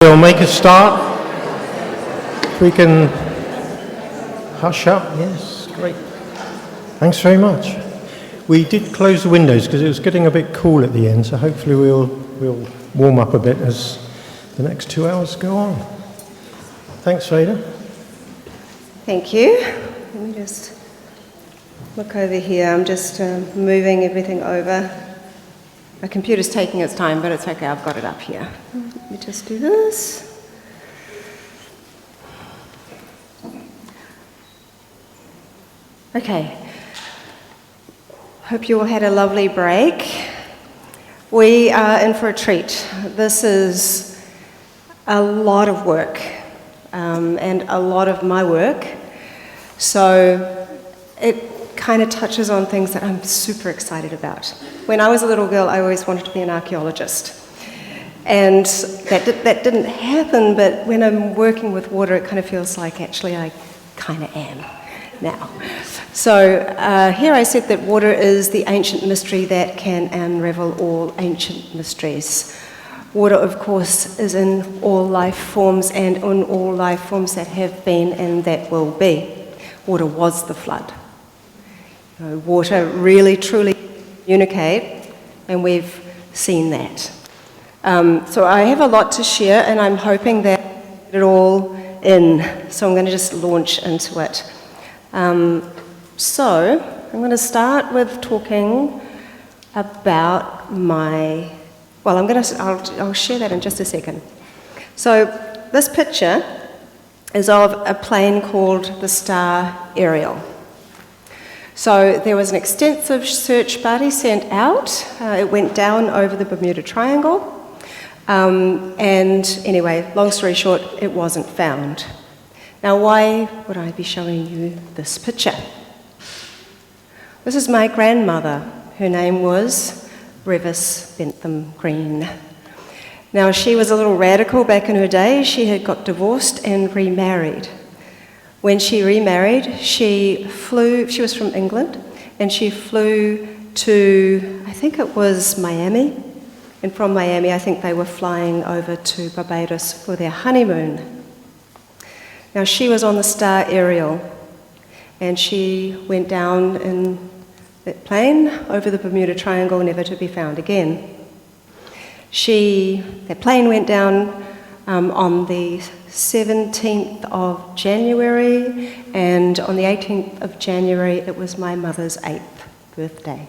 We'll make a start. If we can hush up, yes, great. Thanks very much. We did close the windows because it was getting a bit cool at the end, so hopefully we'll warm up a bit as the next 2 hours go on. Thanks, Veda. Thank you. Let me just look over here. I'm just moving everything over. My computer's taking its time, but it's okay. I've got it up here. Let me just do this. Okay. Hope you all had a lovely break. We are in for a treat. This is a lot of work, and a lot of my work. So it kind of touches on things that I'm super excited about. When I was a little girl, I always wanted to be an archaeologist. And that didn't happen, but when I'm working with water, it kind of feels like actually I kind of am now. So here I said that water is the ancient mystery that can unravel all ancient mysteries. Water, of course, is in all life forms and in all life forms that have been and that will be. Water was the flood. You know, water really, truly communicate, and we've seen that. So I have a lot to share, and I'm hoping that it all in. So I'm going to just launch into it. So I'm going to start with talking about I'll share that in just a second. So this picture is of a plane called the Star Ariel. So there was an extensive search party sent out. It went down over the Bermuda Triangle. And anyway, long story short, it wasn't found. Now, why would I be showing you this picture? This is my grandmother. Her name was Revis Bentham Green. Now, she was a little radical back in her day. She had got divorced and remarried. When she remarried, she was from England, and she flew to, I think it was Miami. And from Miami, I think they were flying over to Barbados for their honeymoon. Now, she was on the Star Ariel, and she went down in that plane over the Bermuda Triangle, never to be found again. That plane went down on the 17th of January, and on the 18th of January, it was my mother's 8th birthday.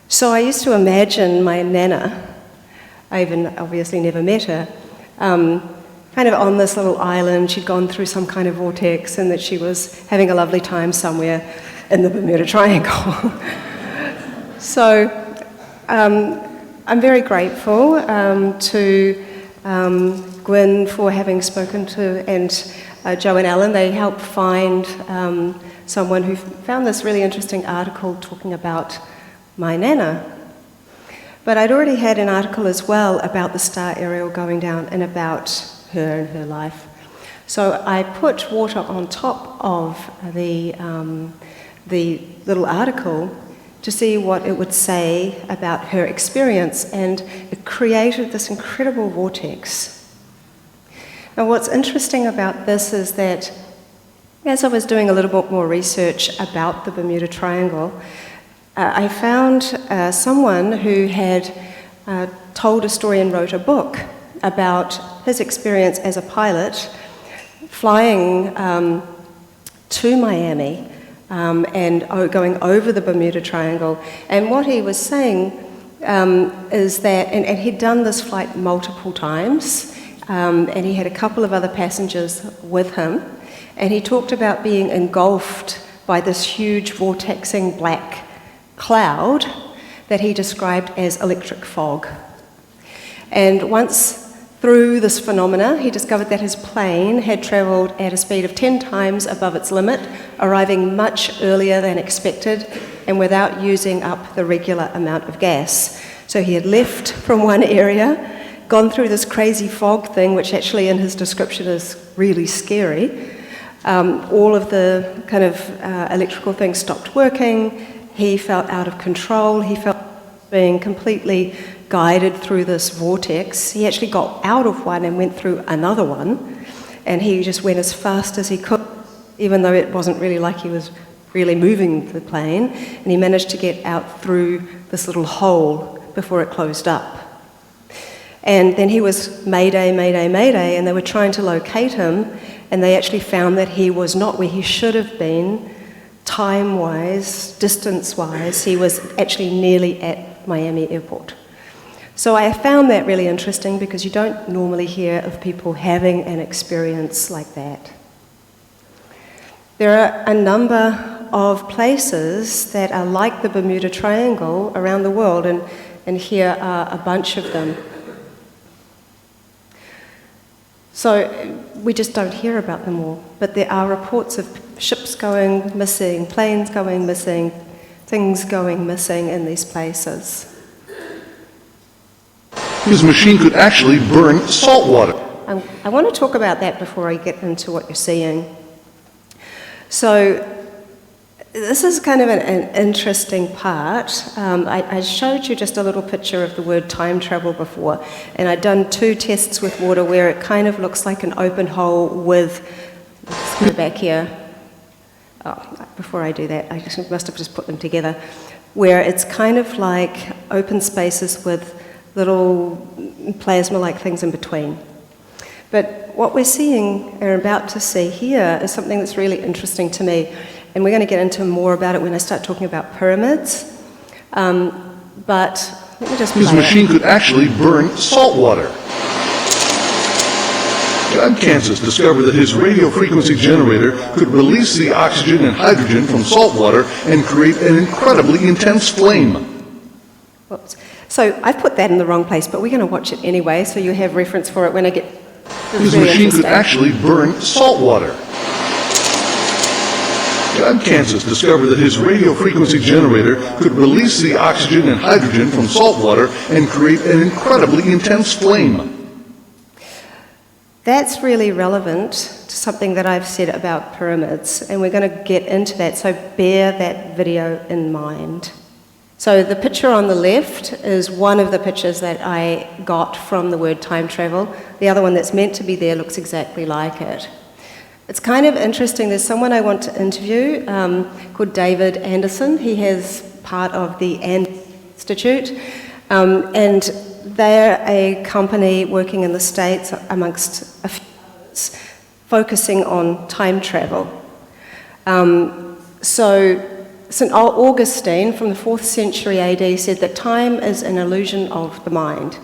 So I used to imagine my Nana, I even obviously never met her, kind of on this little island. She'd gone through some kind of vortex, and that she was having a lovely time somewhere in the Bermuda Triangle. So I'm very grateful to Gwyn for having spoken to, and Joe and Alan. They helped find someone who found this really interesting article talking about my Nana. But I'd already had an article as well about the Star Ariel going down and about her and her life. So I put water on top of the little article to see what it would say about her experience, and it created this incredible vortex. Now, what's interesting about this is that as I was doing a little bit more research about the Bermuda Triangle, I found someone who had told a story and wrote a book about his experience as a pilot flying to Miami and going over the Bermuda Triangle. And what he was saying is that, and he'd done this flight multiple times, and he had a couple of other passengers with him, and he talked about being engulfed by this huge vortexing black cloud that he described as electric fog. And once through this phenomena, he discovered that his plane had travelled at a speed of 10 times above its limit, arriving much earlier than expected and without using up the regular amount of gas. So he had left from one area, gone through this crazy fog thing, which actually in his description is really scary. All of the kind of electrical things stopped working. He felt out of control. He felt being completely guided through this vortex. He actually got out of one and went through another one, and he just went as fast as he could, even though it wasn't really like he was really moving the plane, and he managed to get out through this little hole before it closed up. And then he was Mayday, Mayday, Mayday, and they were trying to locate him, and they actually found that he was not where he should have been, time-wise, distance-wise. He was actually nearly at Miami Airport. So I found that really interesting because you don't normally hear of people having an experience like that. There are a number of places that are like the Bermuda Triangle around the world, and here are a bunch of them. So we just don't hear about them all, but there are reports of ships going missing, planes going missing, things going missing in these places. His machine could actually burn salt water. I want to talk about that before I get into what you're seeing. So this is kind of an interesting part. I showed you just a little picture of the word time travel before, and I'd done 2 tests with water where it kind of looks like an open hole with, let's go back here. Oh, before I do that, I must have just put them together, where it's kind of like open spaces with little plasma-like things in between. But what we're seeing and about to see here is something that's really interesting to me, and we're going to get into more about it when I start talking about pyramids. But let me just play His machine could actually burn salt water. Doug Kansas discovered that his radio frequency generator could release the oxygen and hydrogen from salt water and create an incredibly intense flame. Whoops. So I've put that in the wrong place, but we're going to watch it anyway, so you have reference for it when I get... His machine could actually burn salt water. Doug Kansas discovered that his radio frequency generator could release the oxygen and hydrogen from salt water and create an incredibly intense flame. That's really relevant to something that I've said about pyramids, and we're going to get into that, so bear that video in mind. So the picture on the left is one of the pictures that I got from the word time travel. The other one that's meant to be there looks exactly like it. It's kind of interesting. There's someone I want to interview called David Anderson. He is part of the Institute, and they're a company working in the States amongst a few others, focusing on time travel. So St. Augustine from the 4th century AD said that time is an illusion of the mind,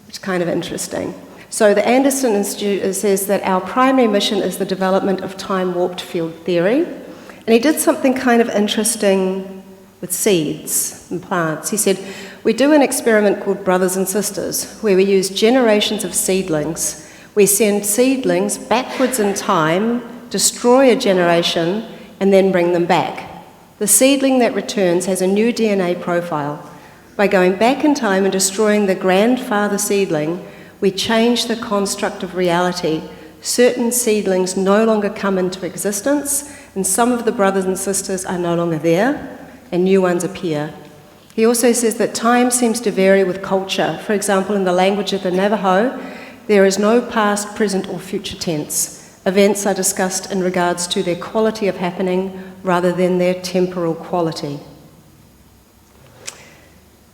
which is kind of interesting. So the Anderson Institute says that our primary mission is the development of time-warped field theory. And he did something kind of interesting with seeds and plants. He said, we do an experiment called Brothers and Sisters, where we use generations of seedlings. We send seedlings backwards in time, destroy a generation, and then bring them back. The seedling that returns has a new DNA profile. By going back in time and destroying the grandfather seedling, we change the construct of reality. Certain seedlings no longer come into existence, and some of the brothers and sisters are no longer there, and new ones appear. He also says that time seems to vary with culture. For example, in the language of the Navajo, there is no past, present, or future tense. Events are discussed in regards to their quality of happening rather than their temporal quality.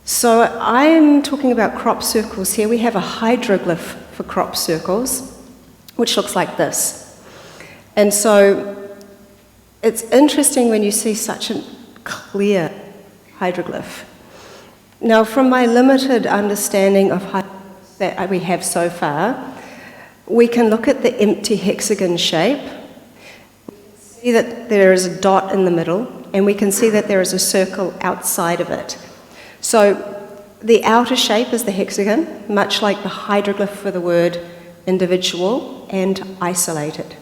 So I'm talking about crop circles here. We have a hydroglyph for crop circles, which looks like this. And so it's interesting when you see such a clear hydroglyph. Now, from my limited understanding of hydroglyphs that we have so far, we can look at the empty hexagon shape, see that there is a dot in the middle, and we can see that there is a circle outside of it. So the outer shape is the hexagon, much like the hydroglyph for the word individual and isolated.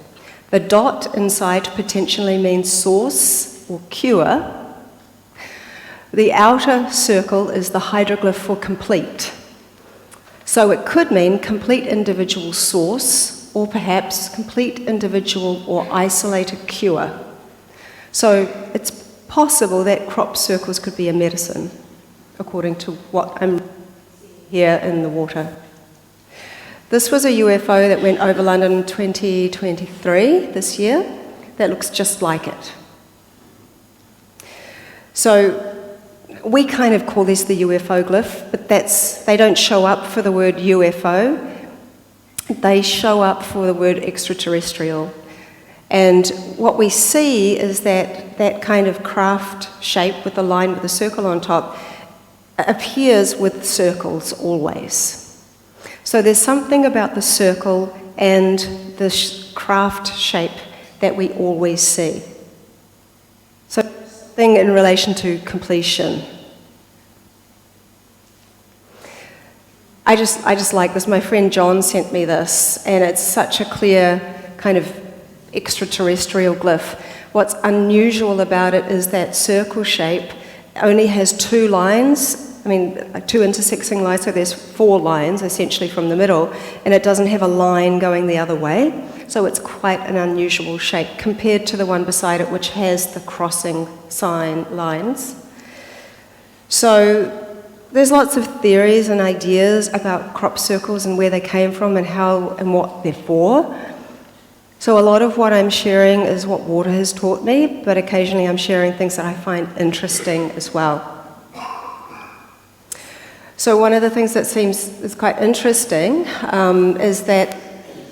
The dot inside potentially means source or cure. The outer circle is the hydroglyph for complete. So it could mean complete individual source, or perhaps complete individual or isolated cure. So it's possible that crop circles could be a medicine, according to what I'm here in the water. This was a UFO that went over London in 2023, this year, that looks just like it. So we kind of call this the UFO glyph, but they don't show up for the word UFO. They show up for the word extraterrestrial. And what we see is that kind of craft shape with the line with the circle on top appears with circles always. So there's something about the circle and the craft shape that we always see. So thing in relation to completion. I just like this. My friend John sent me this, and it's such a clear kind of extraterrestrial glyph. What's unusual about it is that circle shape only has two lines, two intersecting lines, so there's 4 lines essentially from the middle, and it doesn't have a line going the other way. So it's quite an unusual shape compared to the one beside it, which has the crossing sign lines. So there's lots of theories and ideas about crop circles and where they came from and how and what they're for. So a lot of what I'm sharing is what water has taught me, but occasionally I'm sharing things that I find interesting as well. So one of the things that is quite interesting is that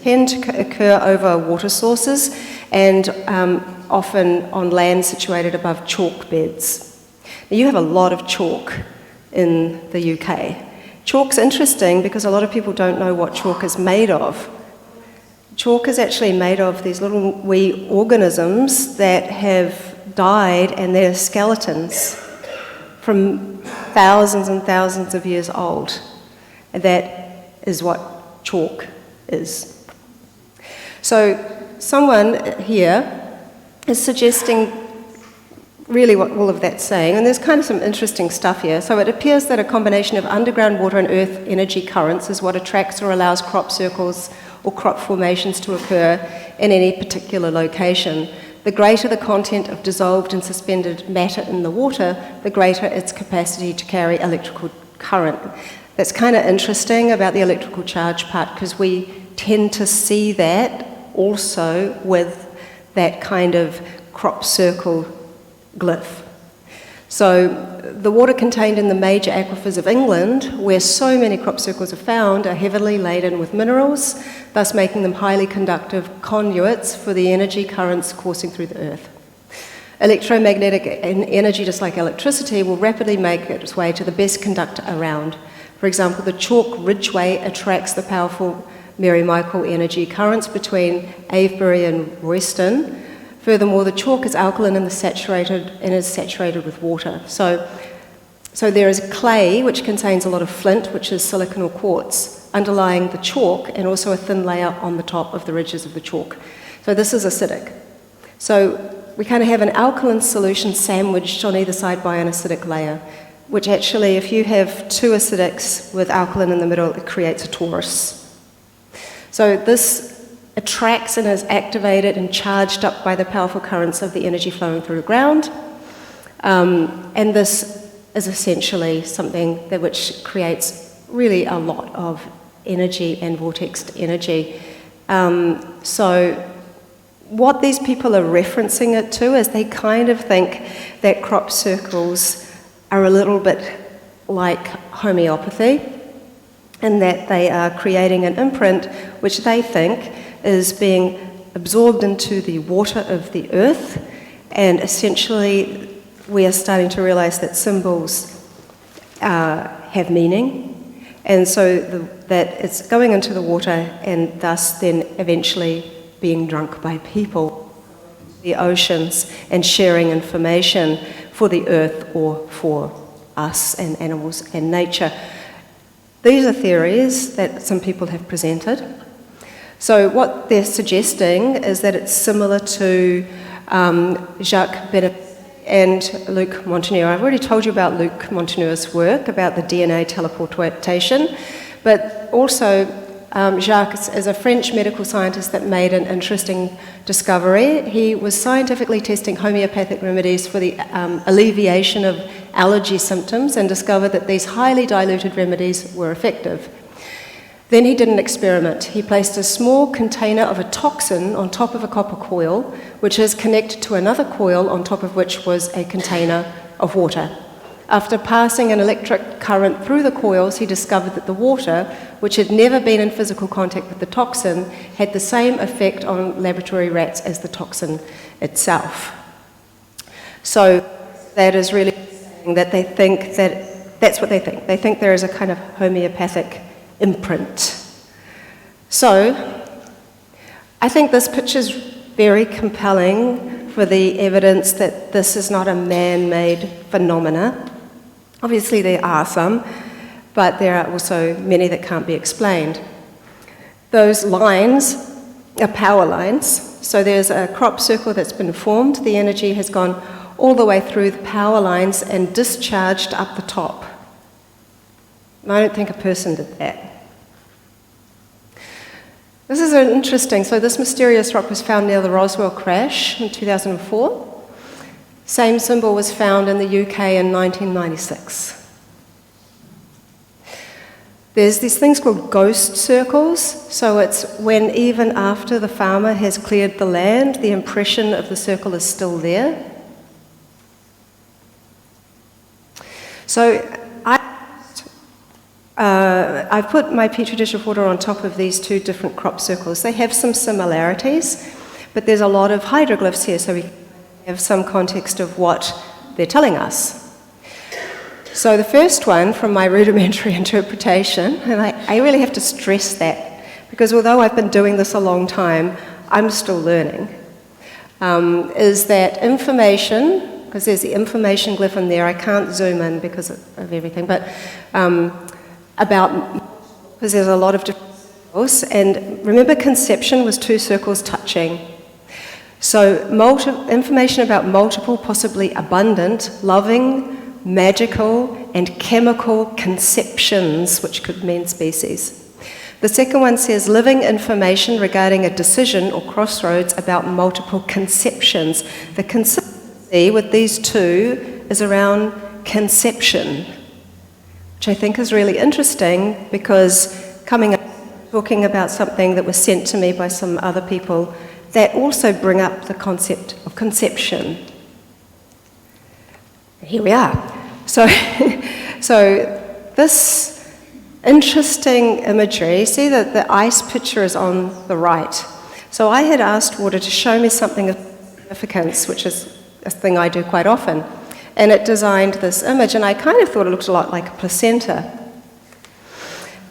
tend to occur over water sources and often on land situated above chalk beds. Now you have a lot of chalk in the UK. Chalk's interesting because a lot of people don't know what chalk is made of. Chalk is actually made of these little wee organisms that have died, and they're skeletons from thousands and thousands of years old. And that is what chalk is. So someone here is suggesting really what all of that's saying, and there's kind of some interesting stuff here. So it appears that a combination of underground water and earth energy currents is what attracts or allows crop circles or crop formations to occur in any particular location. The greater the content of dissolved and suspended matter in the water, the greater its capacity to carry electrical current. That's kind of interesting about the electrical charge part, because we tend to see that also with that kind of crop circle glyph. So the water contained in the major aquifers of England, where so many crop circles are found, are heavily laden with minerals, thus making them highly conductive conduits for the energy currents coursing through the earth. Electromagnetic energy, just like electricity, will rapidly make its way to the best conductor around. For example, the chalk ridgeway attracts the powerful Mary Michael energy currents between Avebury and Royston. Furthermore, the chalk is alkaline and is saturated with water. So there is clay, which contains a lot of flint, which is silicon or quartz, underlying the chalk, and also a thin layer on the top of the ridges of the chalk. So this is acidic. So we kind of have an alkaline solution sandwiched on either side by an acidic layer, which actually, if you have 2 acidics with alkaline in the middle, it creates a torus. So this attracts and is activated and charged up by the powerful currents of the energy flowing through the ground. And this is essentially something which creates really a lot of energy and vortexed energy. So what these people are referencing it to is they kind of think that crop circles are a little bit like homeopathy, and that they are creating an imprint which they think is being absorbed into the water of the earth, and essentially we are starting to realize that symbols have meaning, and so that it's going into the water and thus then eventually being drunk by people, the oceans, and sharing information for the earth or for us and animals and nature. These are theories that some people have presented. So what they're suggesting is that it's similar to Jacques Bennet and Luc Montagnier. I've already told you about Luc Montagnier's work about the DNA teleportation, but also Jacques is a French medical scientist that made an interesting discovery. He was scientifically testing homeopathic remedies for the alleviation of allergy symptoms and discovered that these highly diluted remedies were effective. Then he did an experiment. He placed a small container of a toxin on top of a copper coil, which is connected to another coil on top of which was a container of water. After passing an electric current through the coils, he discovered that the water, which had never been in physical contact with the toxin, had the same effect on laboratory rats as the toxin itself. So that is really saying that they think that's what they think. They think there is a kind of homeopathic imprint. So I think this picture is very compelling for the evidence that this is not a man-made phenomena. Obviously there are some, but there are also many that can't be explained. Those lines are power lines. So there's a crop circle that's been formed. The energy has gone all the way through the power lines and discharged up the top. And I don't think a person did that. This is interesting. So this mysterious rock was found near the Roswell crash in 2004. Same symbol was found in the UK in 1996. There's these things called ghost circles. So it's when even after the farmer has cleared the land, the impression of the circle is still there. So I've put my petri dish of water on top of these two different crop circles. They have some similarities, but there's a lot of hieroglyphs here, so we have some context of what they're telling us. So the first one, from my rudimentary interpretation, and I really have to stress that, because although I've been doing this a long time, I'm still learning, is that information, because there's the information glyph in there, I can't zoom in because of everything, but because there's a lot of different circles, and remember conception was two circles touching. So information about multiple, possibly abundant, loving, magical, and chemical conceptions, which could mean species. The second one says living information regarding a decision or crossroads about multiple conceptions. The consistency with these two is around conception, which I think is really interesting because coming up, talking about something that was sent to me by some other people that also bring up the concept of conception. Here we are. So this interesting imagery, see that the ice picture is on the right. So I had asked water to show me something of significance, which is a thing I do quite often. And it designed this image, and I kind of thought it looked a lot like a placenta.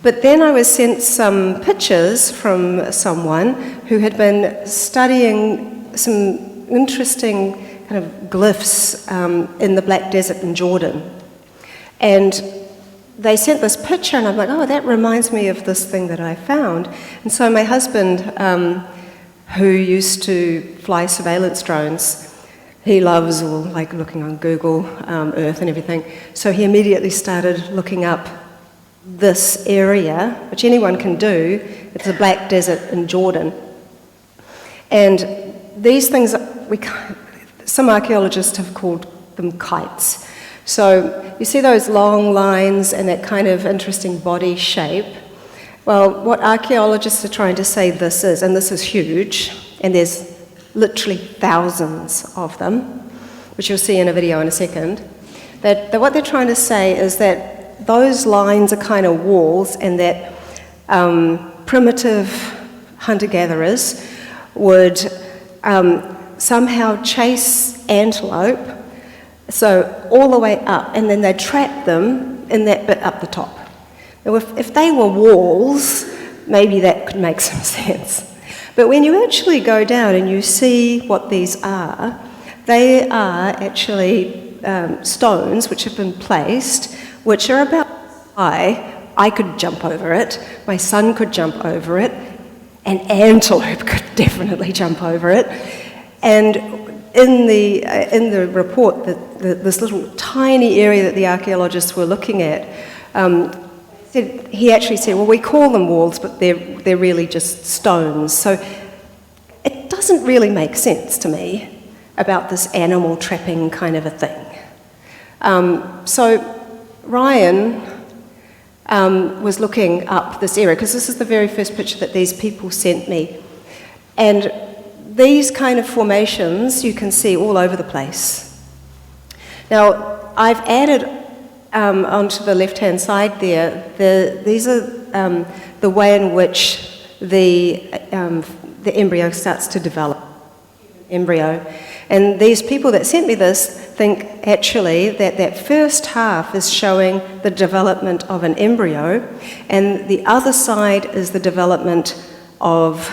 But then I was sent some pictures from someone who had been studying some interesting kind of glyphs in the Black Desert in Jordan. And they sent this picture, and I'm like, oh, that reminds me of this thing that I found. And so my husband, who used to fly surveillance drones, he loves like looking on Google Earth and everything. So he immediately started looking up this area, which anyone can do. It's the Black Desert in Jordan. And these things, some archaeologists have called them kites. So you see those long lines and that kind of interesting body shape. Well, what archaeologists are trying to say this is, and this is huge, and there's literally thousands of them, which you'll see in a video in a second, that what they're trying to say is that those lines are kind of walls, and that primitive hunter-gatherers would somehow chase antelope, so all the way up, and then they'd trap them in that bit up the top. Now, if they were walls, maybe that could make some sense. But when you actually go down and you see what these are, they are actually stones which have been placed, which are about high. I could jump over it, my son could jump over it, an antelope could definitely jump over it. And in the report, this little tiny area that the archaeologists were looking at, he actually said, well, we call them walls, but they're really just stones. So it doesn't really make sense to me about this animal trapping kind of a thing. So Ryan was looking up this area, because this is the very first picture that these people sent me. And these kind of formations you can see all over the place. Now, I've added onto the left-hand side there, these are the way in which the embryo starts to develop, embryo. And these people that sent me this think actually that first half is showing the development of an embryo, and the other side is the development of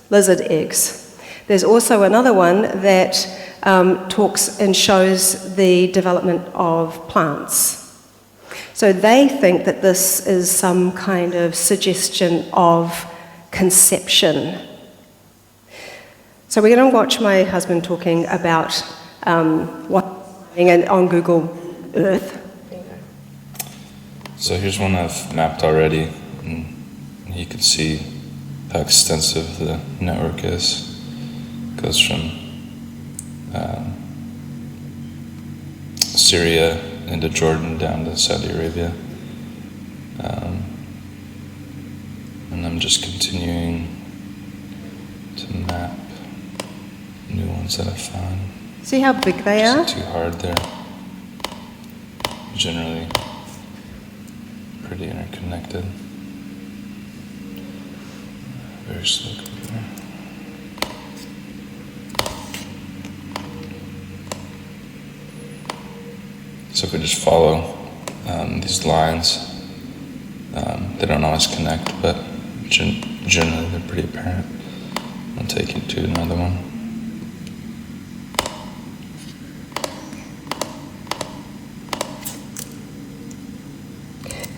lizard eggs. There's also another one that talks and shows the development of plants. So they think that this is some kind of suggestion of conception. So we're going to watch my husband talking about what's happening on Google Earth. So here's one I've mapped already, and you can see how extensive the network is. It goes from Syria into Jordan down to Saudi Arabia. And I'm just continuing to map new ones that I found. See how big they are? It's too hard there. Generally pretty interconnected. Very slow computer. So if we just follow these lines, they don't always connect, but generally they're pretty apparent. I'll take you to another one.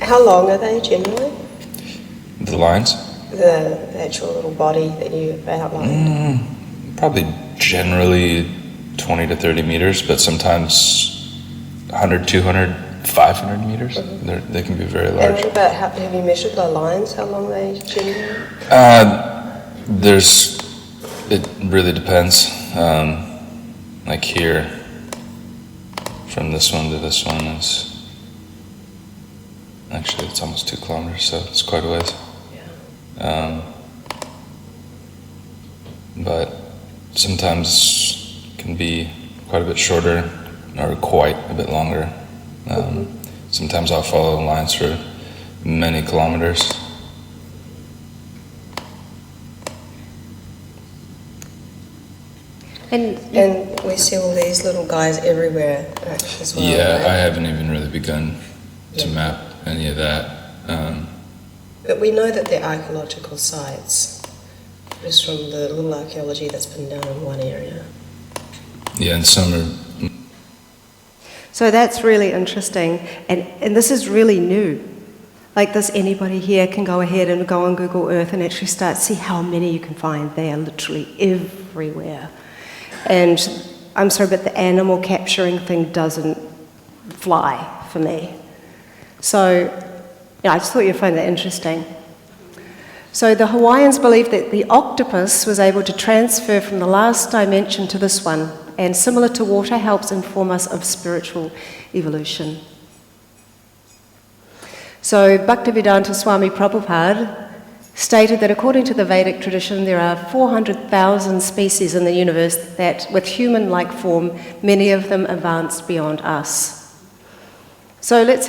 How long are they generally? The lines? The actual little body that you outlined? Probably generally 20 to 30 meters, but sometimes 100, 200, 500 meters. They can be very large. And but have you measured the lines, how long they generally? It really depends. Like here, from this one to this one is, actually it's almost 2 kilometers, so it's quite a ways. But sometimes can be quite a bit shorter or quite a bit longer. Sometimes I'll follow lines for many kilometers. And we see all these little guys everywhere as well. Yeah, right? I haven't even really begun to map any of that. But we know that they're archaeological sites, just from the little archaeology that's been done in one area. Yeah, and some are. So that's really interesting, and this is really new. Like this, anybody here can go ahead and go on Google Earth and actually start to see how many you can find. They are literally everywhere. And I'm sorry, but the animal capturing thing doesn't fly for me. So, yeah, I just thought you'd find that interesting. So the Hawaiians believed that the octopus was able to transfer from the last dimension to this one, and similar to water, helps inform us of spiritual evolution. So Bhaktivedanta Swami Prabhupada stated that according to the Vedic tradition, there are 400,000 species in the universe that, with human-like form, many of them advanced beyond us. So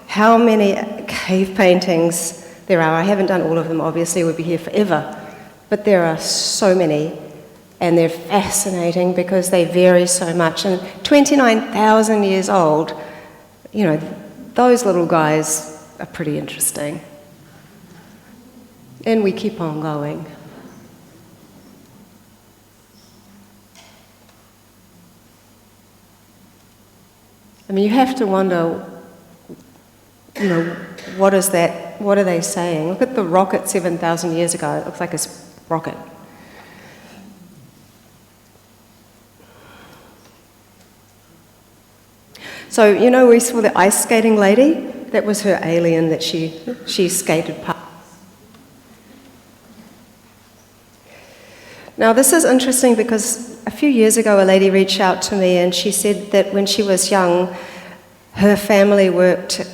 how many cave paintings there are. I haven't done all of them, obviously, we'd be here forever. But there are so many, and they're fascinating because they vary so much. And 29,000 years old, you know, those little guys are pretty interesting. And we keep on going. I mean, you have to wonder, you know, what is that? What are they saying? Look at the rocket 7,000 years ago. It looks like a rocket. So, you know, we saw the ice skating lady. that was her alien that she skated past. Now this is interesting because a few years ago a lady reached out to me and she said that when she was young, her family worked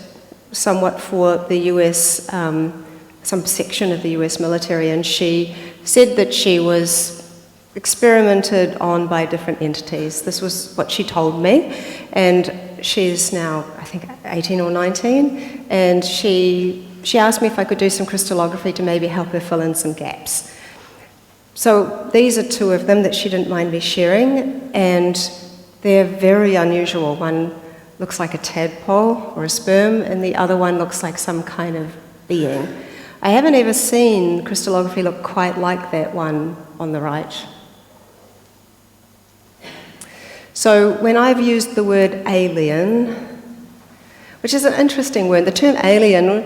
somewhat for the US, some section of the US military, and she said that she was experimented on by different entities. This was what she told me, and she's now, I think, 18 or 19, and she asked me if I could do some crystallography to maybe help her fill in some gaps. So these are two of them that she didn't mind me sharing, and they're very unusual. One looks like a tadpole or a sperm, and the other one looks like some kind of being. I haven't ever seen crystallography look quite like that one on the right. So when I've used the word alien, which is an interesting word, the term alien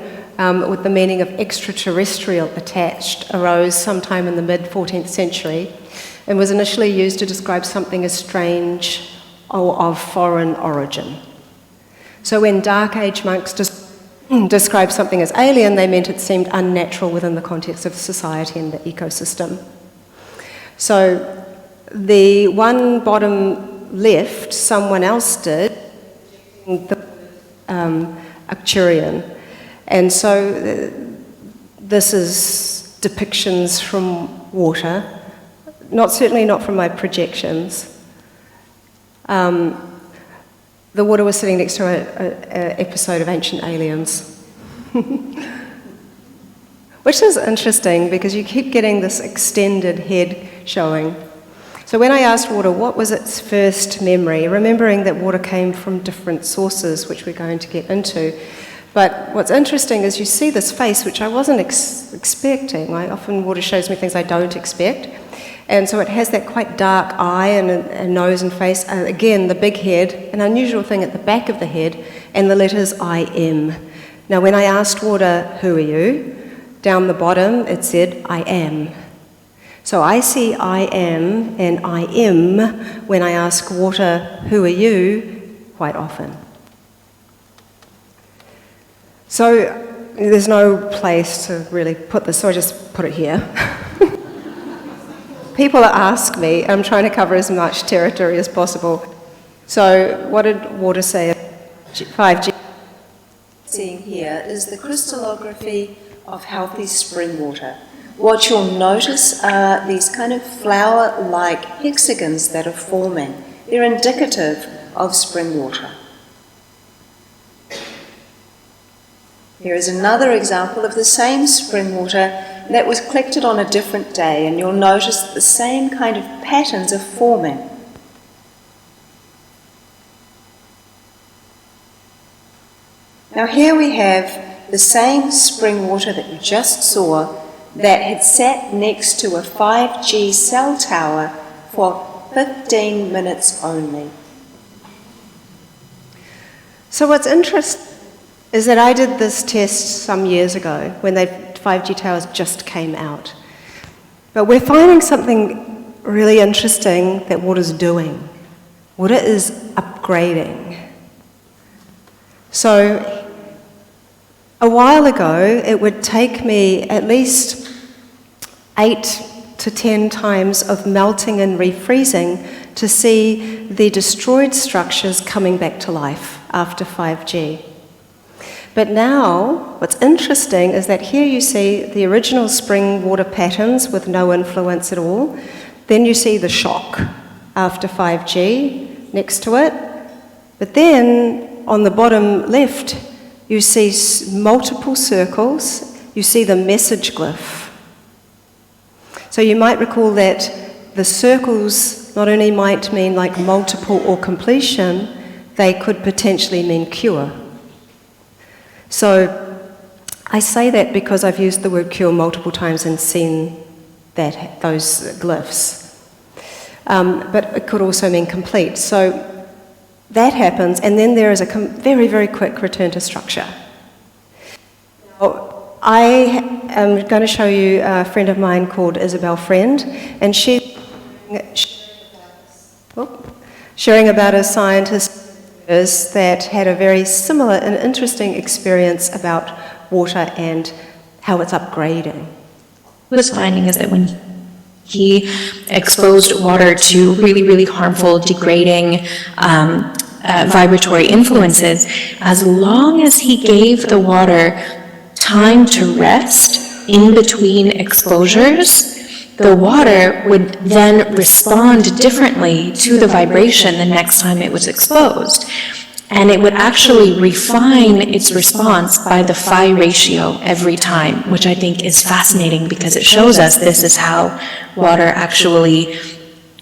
with the meaning of extraterrestrial attached arose sometime in the mid-14th century and was initially used to describe something as strange or of foreign origin. So when Dark Age monks described something as alien, they meant it seemed unnatural within the context of society and the ecosystem. So the one bottom left, someone else did, the Arcturian. And so this is depictions from water, certainly not from my projections. The water was sitting next to an episode of Ancient Aliens. Which is interesting because you keep getting this extended head showing. So when I asked water what was its first memory, remembering that water came from different sources, which we're going to get into, but what's interesting is you see this face, which I wasn't expecting. Often water shows me things I don't expect. And so it has that quite dark eye and a nose and face. Again, the big head, an unusual thing at the back of the head, and the letters I am. Now, when I asked water, who are you? Down the bottom, it said, I am. So I see I am and I am when I ask water, who are you, quite often. So there's no place to really put this, so I just put it here. People ask me, I'm trying to cover as much territory as possible. So what did water say? 5G. Seeing here is the crystallography of healthy spring water. What you'll notice are these kind of flower-like hexagons that are forming. They're indicative of spring water. Here is another example of the same spring water that was collected on a different day, and you'll notice that the same kind of patterns are forming. Now here we have the same spring water that you just saw that had sat next to a 5G cell tower for 15 minutes only. So what's interesting is that I did this test some years ago when the 5G towers just came out. But we're finding something really interesting that water's doing. Water is upgrading. So a while ago, it would take me at least 8 to 10 times of melting and refreezing to see the destroyed structures coming back to life after 5G. But now, what's interesting is that here you see the original spring water patterns with no influence at all. Then you see the shock after 5G next to it. But then, on the bottom left, you see multiple circles. You see the message glyph. So you might recall that the circles not only might mean like multiple or completion, they could potentially mean cure. So I say that because I've used the word cure multiple times and seen those glyphs. But it could also mean complete. So that happens, and then there is a very, very quick return to structure. Now, I am going to show you a friend of mine called Isabel Friend, and she's sharing about a scientist that had a very similar and interesting experience about water and how it's upgrading. What was finding is that when he exposed water to really, really harmful, degrading, vibratory influences, as long as he gave the water time to rest in between exposures, the water would then respond differently to the vibration the next time it was exposed. And it would actually refine its response by the phi ratio every time, which I think is fascinating because it shows us this is how water actually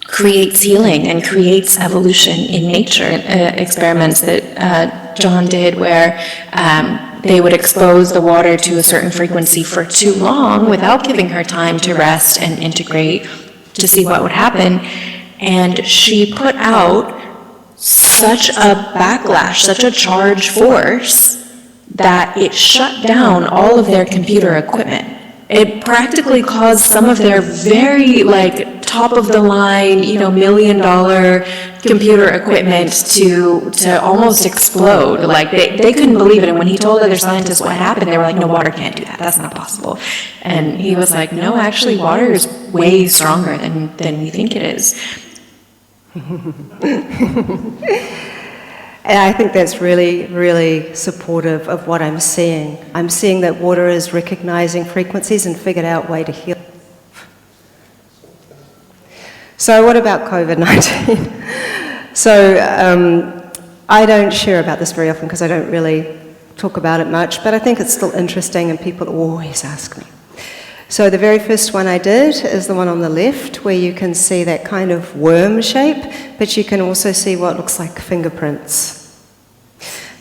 creates healing and creates evolution in nature. Experiments that John did where they would expose the water to a certain frequency for too long without giving her time to rest and integrate to see what would happen. And she put out such a backlash, such a charge force, that it shut down all of their computer equipment. It practically caused some of their very, top of the line, $1 million computer equipment to almost explode. They couldn't believe it. And when he told other scientists what happened, they were like, no, water can't do that. That's not possible. And he was like, no, actually, water is way stronger than we think it is. And I think that's really, really supportive of what I'm seeing. I'm seeing that water is recognizing frequencies and figured out a way to heal. So what about COVID-19? So I don't share about this very often because I don't really talk about it much, but I think it's still interesting and people always ask me. So the very first one I did is the one on the left, where you can see that kind of worm shape, but you can also see what looks like fingerprints.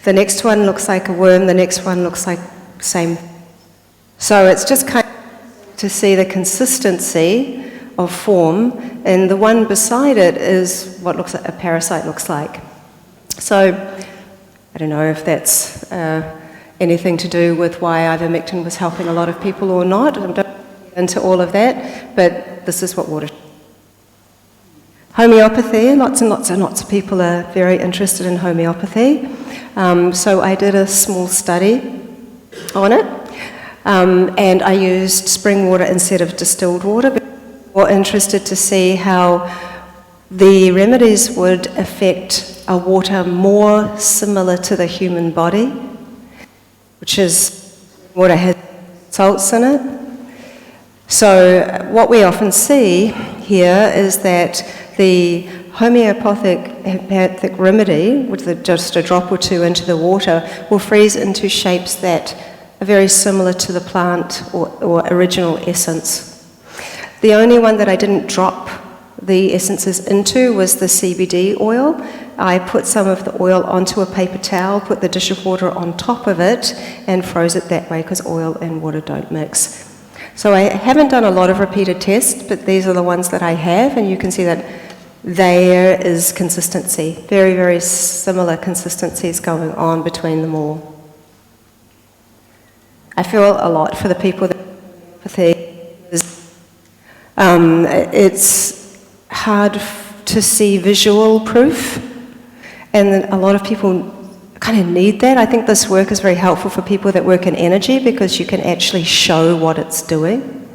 The next one looks like a worm, the next one looks like same. So it's just kind of to see the consistency of form, and the one beside it is what looks like a parasite looks like. So I don't know if that's anything to do with why ivermectin was helping a lot of people or not. I don't get into all of that, but this is what water. Homeopathy, lots and lots and lots of people are very interested in homeopathy. So I did a small study on it, and I used spring water instead of distilled water. But we're interested to see how the remedies would affect a water more similar to the human body, which is water has salts in it. So what we often see here is that the homeopathic remedy, with just a drop or two into the water, will freeze into shapes that are very similar to the plant or original essence. The only one that I didn't drop the essences into was the CBD oil. I put some of the oil onto a paper towel, put the dish of water on top of it, and froze it that way because oil and water don't mix. So I haven't done a lot of repeated tests, but these are the ones that I have, and you can see that there is consistency, very, very similar consistencies going on between them all. I feel a lot for the people that it's hard to see visual proof, and a lot of people kind of need that. I think this work is very helpful for people that work in energy because you can actually show what it's doing.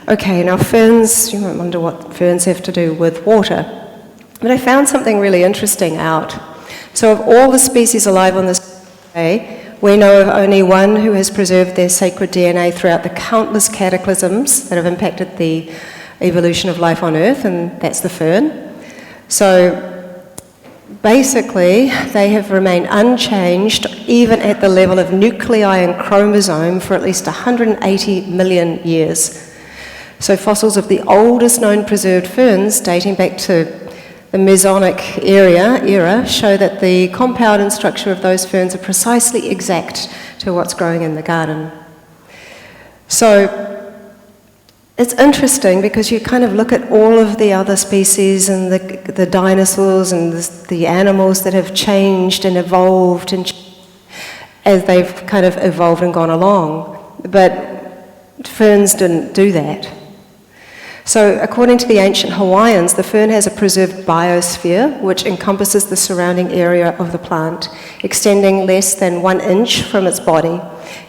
Okay, now ferns, you might wonder what ferns have to do with water. But I found something really interesting out. So of all the species alive on this day, we know of only one who has preserved their sacred DNA throughout the countless cataclysms that have impacted the evolution of life on Earth, and that's the fern. So basically, they have remained unchanged even at the level of nuclei and chromosome for at least 180 million years. So fossils of the oldest known preserved ferns, dating back to the Mesozoic era, show that the compound and structure of those ferns are precisely exact to what's growing in the garden. So it's interesting because you kind of look at all of the other species and the dinosaurs and the animals that have changed and evolved and as they've kind of evolved and gone along. But ferns didn't do that. So according to the ancient Hawaiians, the fern has a preserved biosphere which encompasses the surrounding area of the plant, extending less than 1 inch from its body.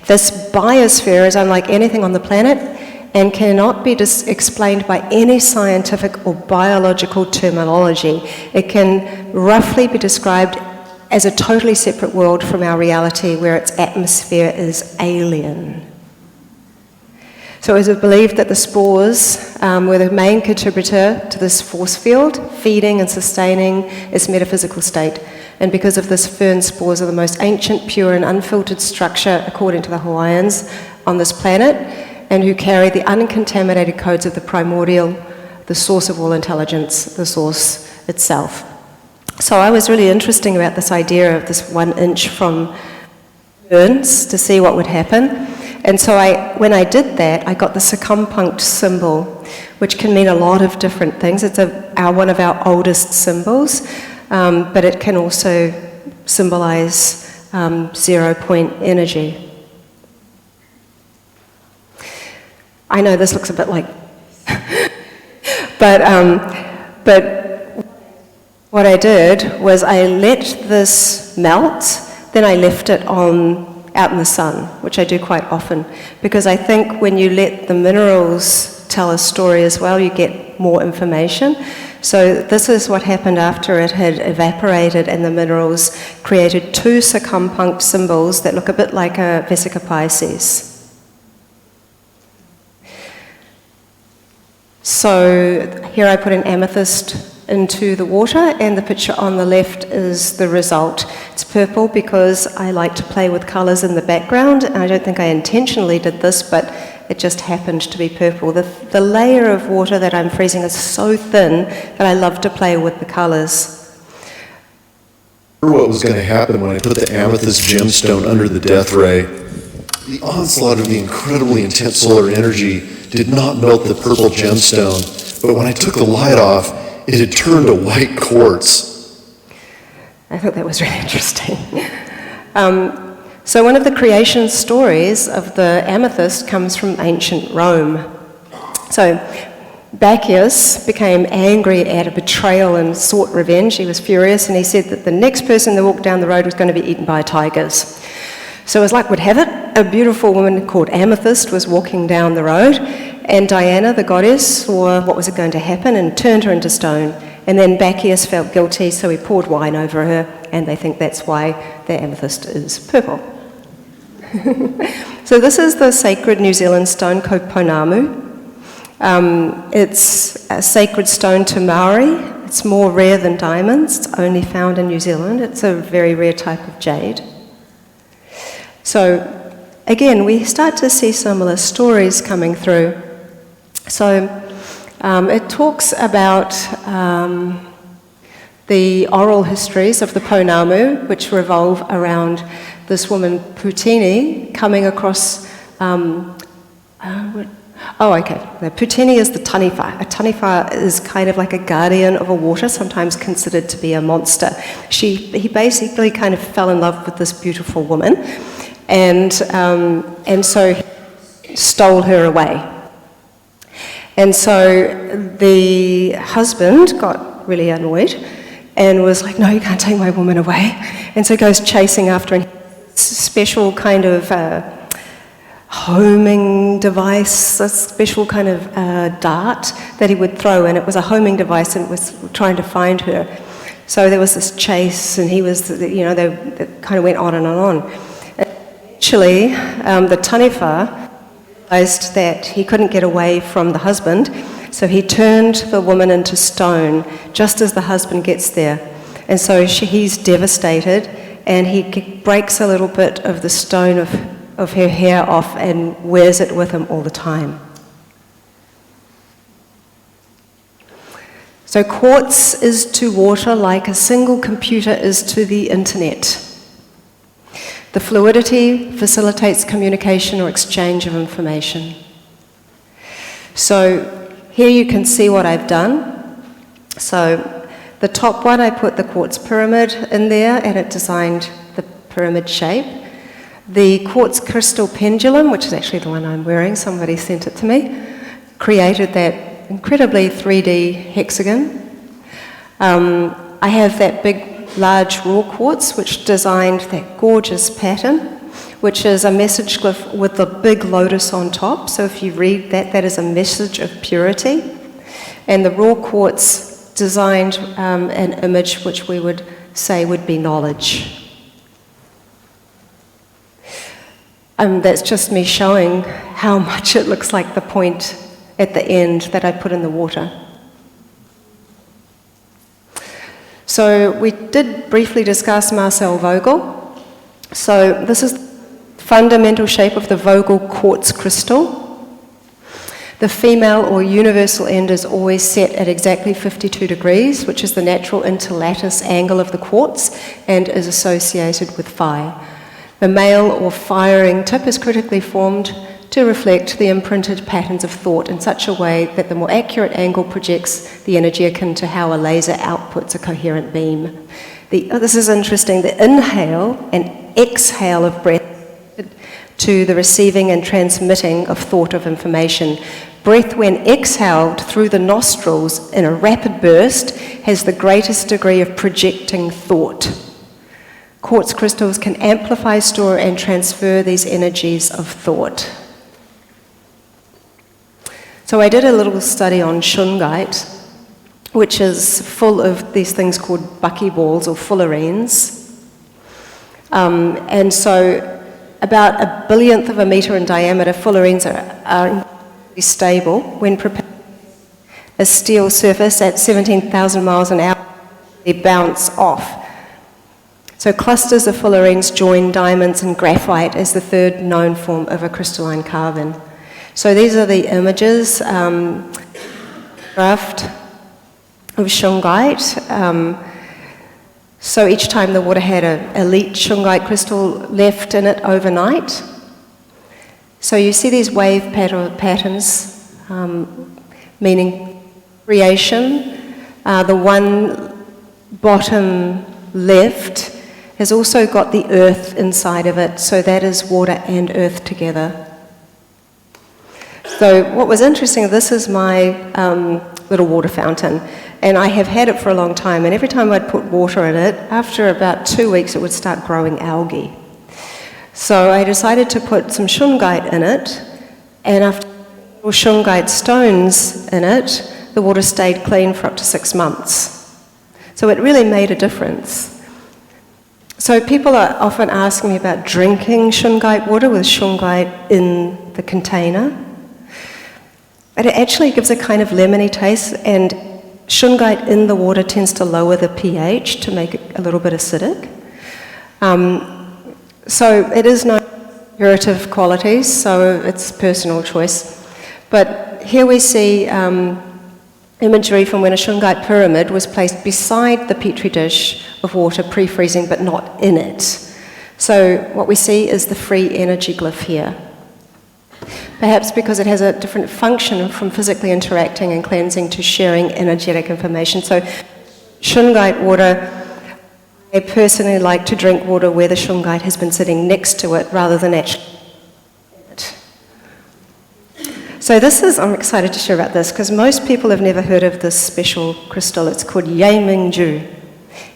This biosphere is unlike anything on the planet and cannot be explained by any scientific or biological terminology. It can roughly be described as a totally separate world from our reality where its atmosphere is alien. So it was believed that the spores were the main contributor to this force field, feeding and sustaining its metaphysical state. And because of this, fern spores are the most ancient, pure and unfiltered structure, according to the Hawaiians, on this planet, and who carry the uncontaminated codes of the primordial, the source of all intelligence, the source itself. So I was really interested about this idea of this 1 inch from ferns to see what would happen. And so when I did that, I got the circumpunct symbol, which can mean a lot of different things. It's one of our oldest symbols, but it can also symbolize 0 point energy. I know this looks a bit like, but what I did was I let this melt, then I left it out in the sun, which I do quite often, because I think when you let the minerals tell a story as well, you get more information. So this is what happened after it had evaporated and the minerals created 2 circumpunct symbols that look a bit like a Vesica Pisces. So here I put an amethyst into the water, and the picture on the left is the result. It's purple because I like to play with colours in the background, and I don't think I intentionally did this, but it just happened to be purple. The layer of water that I'm freezing is so thin that I love to play with the colours. What was going to happen when I put the amethyst gemstone under the death ray? The onslaught of the incredibly intense solar energy did not melt the purple gemstone, but when I took the light off, it had turned to white quartz. I thought that was really interesting. So one of the creation stories of the amethyst comes from ancient Rome. So Bacchus became angry at a betrayal and sought revenge. He was furious, and he said that the next person that walked down the road was going to be eaten by tigers. So as luck would have it, a beautiful woman called Amethyst was walking down the road, and Diana, the goddess, saw what was going to happen and turned her into stone. And then Bacchus felt guilty, so he poured wine over her, and they think that's why the amethyst is purple. So this is the sacred New Zealand stone called Pounamu. It's a sacred stone to Maori. It's more rare than diamonds. It's only found in New Zealand. It's a very rare type of jade. So again, we start to see similar stories coming through. So it talks about the oral histories of the Pounamu, which revolve around this woman Putini coming across. The Putini is the taniwha. A taniwha is kind of like a guardian of a water, sometimes considered to be a monster. He basically kind of fell in love with this beautiful woman, and so he stole her away. And so the husband got really annoyed and was like, "No, you can't take my woman away." And so he goes chasing after her. Special kind of homing device, a special kind of dart that he would throw, and it was a homing device, and it was trying to find her. So there was this chase, and he was, they kind of went on and on. Eventually, the taniwha realized that he couldn't get away from the husband, so he turned the woman into stone just as the husband gets there. And so he's devastated, and he breaks a little bit of the stone of her hair off and wears it with him all the time. So quartz is to water like a single computer is to the internet. The fluidity facilitates communication or exchange of information. So here you can see what I've done. So the top one, I put the quartz pyramid in there, and it designed the pyramid shape. The quartz crystal pendulum, which is actually the one I'm wearing, somebody sent it to me, created that incredibly 3D hexagon. I have that big, large raw quartz, which designed that gorgeous pattern, which is a message glyph with the big lotus on top. So if you read that, that is a message of purity. And the raw quartz designed an image which we would say would be knowledge. That's just me showing how much it looks like the point at the end that I put in the water. So we did briefly discuss Marcel Vogel. So this is the fundamental shape of the Vogel quartz crystal. The female or universal end is always set at exactly 52 degrees, which is the natural interlattice angle of the quartz and is associated with fire. The male or firing tip is critically formed to reflect the imprinted patterns of thought in such a way that the more accurate angle projects the energy akin to how a laser outputs a coherent beam. This is interesting. The inhale and exhale of breath to the receiving and transmitting of thought of information. Breath, when exhaled through the nostrils in a rapid burst, has the greatest degree of projecting thought. Quartz crystals can amplify, store, and transfer these energies of thought. So I did a little study on shungite, which is full of these things called buckyballs or fullerenes. And so about 1 billionth of a metre in diameter, fullerenes are stable when prepared. A steel surface at 17,000 miles an hour, they bounce off. So clusters of fullerenes join diamonds and graphite as the third known form of a crystalline carbon. So these are the images graphed of shungite. So each time the water had an elite shungite crystal left in it overnight. So you see these wave patterns, meaning creation. The one bottom left has also got the earth inside of it, so that is water and earth together. So what was interesting, this is my little water fountain, and I have had it for a long time, and every time I'd put water in it, after about 2 weeks it would start growing algae. So I decided to put some shungite in it, and after shungite stones in it, the water stayed clean for up to 6 months. So it really made a difference. So people are often asking me about drinking shungite water with shungite in the container. But it actually gives a kind of lemony taste, and shungite in the water tends to lower the pH to make it a little bit acidic. So it is no curative qualities, so it's personal choice. But here we see imagery from when a shungite pyramid was placed beside the petri dish of water pre-freezing, but not in it. So what we see is the free energy glyph here. Perhaps because it has a different function from physically interacting and cleansing to sharing energetic information. So shungite water, I personally like to drink water where the shungite has been sitting next to it rather than actually in it. So I'm excited to share about this because most people have never heard of this special crystal. It's called Yaming-ju.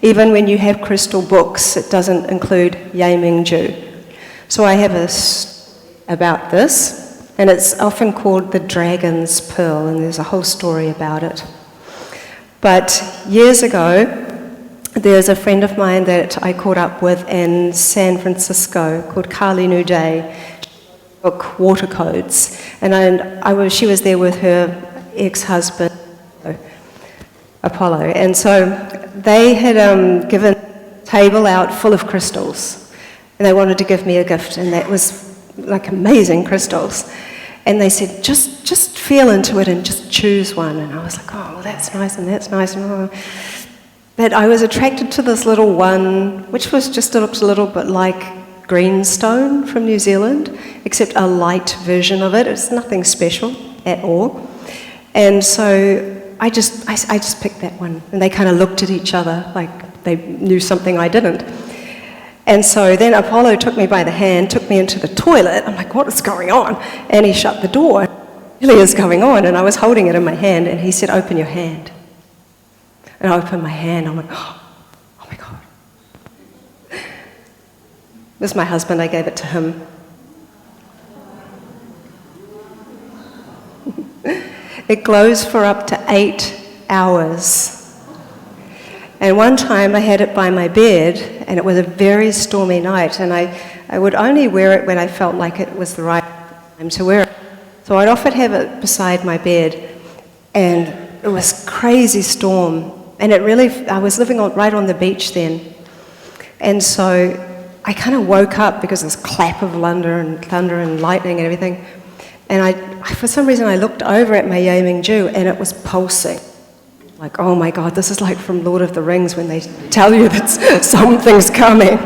Even when you have crystal books, it doesn't include Yaming-ju. So I have a about this, and it's often called the dragon's pearl, and there's a whole story about it. But years ago, there's a friend of mine that I caught up with in San Francisco called Carly Newday, book Water Codes, and she was there with her ex-husband, Apollo, and so they had given a table out full of crystals, and they wanted to give me a gift, and that was like amazing crystals. And they said, just feel into it and just choose one. And I was like, oh, well, that's nice and that's nice. But I was attracted to this little one, which looked a little bit like greenstone from New Zealand, except a light version of it. It's nothing special at all. And so I just picked that one. And they kind of looked at each other like they knew something I didn't. And so then Apollo took me by the hand, took me into the toilet. I'm like, what is going on? And he shut the door. really is going on? And I was holding it in my hand, and he said, open your hand. And I opened my hand, I'm like, oh my God. This is my husband, I gave it to him. It glows for up to 8 hours. And one time I had it by my bed, and it was a very stormy night, and I would only wear it when I felt like it was the right time to wear it. So I'd often have it beside my bed, and it was crazy storm, and I was living right on the beach then. And so I kind of woke up because of this clap of thunder and lightning and everything. And for some reason, I looked over at my Yeoming-ju, and it was pulsing. Like, oh my God, this is like from Lord of the Rings when they tell you that something's coming.